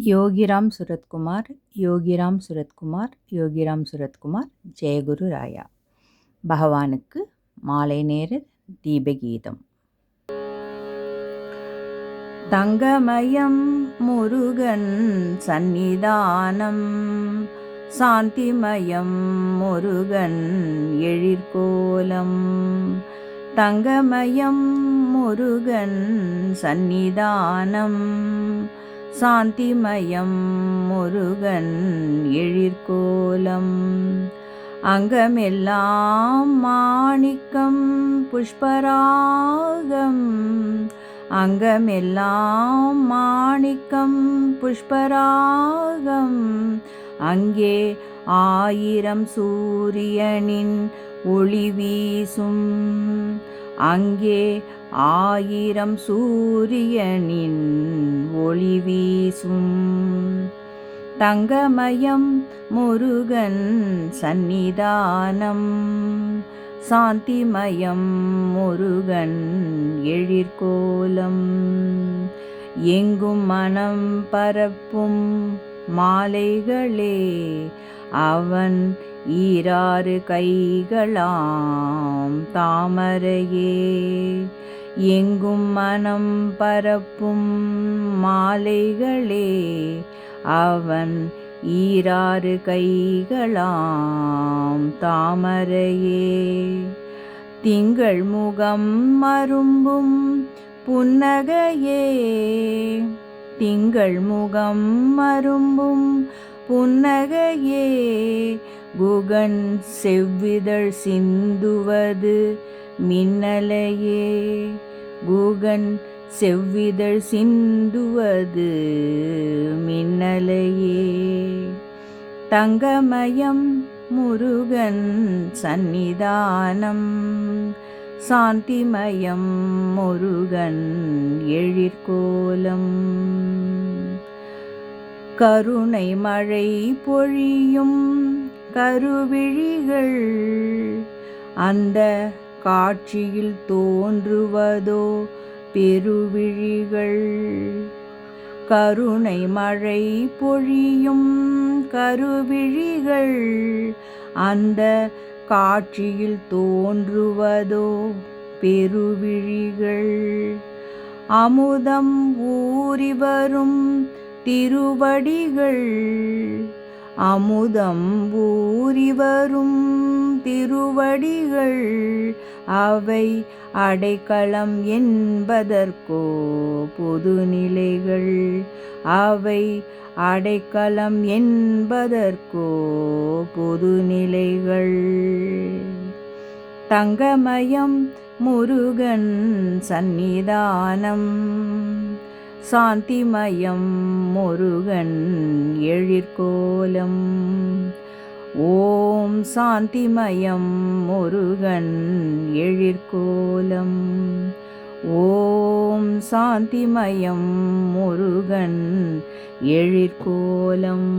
யோகிராம் சுரத்குமார் யோகிராம் சுரத்குமார் யோகிராம் சுரத்குமார் ஜெயகுரு ராயா. பகவானுக்கு மாலை நேர தீபகீதம். தங்கமயம் முருகன் சந்நிதானம், சாந்திமயம் முருகன் எழிற்கோலம். தங்கமயம் முருகன் சந்நிதானம், சாந்திமயம் முருகன் எழிற்கோலம். அங்கமெல்லாம் மாணிக்கம் புஷ்பராகம், அங்கமெல்லாம் மாணிக்கம் புஷ்பராகம். அங்கே 1000 சூரியனின் ஒளி வீசும், அங்கே 1000 சூரியனின் ஒளி வீசும். தங்கமயம் முருகன் சந்நிதானம், சாந்திமயம் முருகன் எழிற்கோலம். எங்கும் மனம் பரப்பும் மாலைகளே அவன் 6 கைகளாம் தாமரையே. எங்கும் மனம் பரப்பும் மாலைகளே அவன் 6 கைகளாம் தாமரையே. திங்கள் முகம் மரும்பும் புன்னகையே, திங்கள் முகம் மரும்பும் புன்னகையே. குகன் செவ்விதழ் சிந்துவது மின்னலையே, குகன் செவ்விதழ் சிந்துவது மின்னலையே. தங்கமயம் முருகன் சந்நிதானம், சாந்திமயம் முருகன் எழிற்கோலம். கருணை மழை பொழியும் கருவிழிகள், அந்த காட்சியில் தோன்றுவதோ பெருவிழிகள். கருணை மழை பொழியும் கருவிழிகள், அந்த காட்சியில் தோன்றுவதோ பெருவிழிகள். அமுதம் ஊறி வரும் திருவடிகள், அமுதம் ஊறி வரும் திருவடிகள். அவை அடைக்கலம் என்பதற்கோ பொதுநிலைகள், அவை அடைக்கலம் என்பதற்கோ பொதுநிலைகள். தங்கமயம் முருகன் சந்நிதானம், சாந்திமயம் முருகன் எழிற்கோலம். ஓம் சாந்திமயம் முருகன் எழிற்கோலம், ஓம் சாந்திமயம் முருகன் எழிற்கோலம்.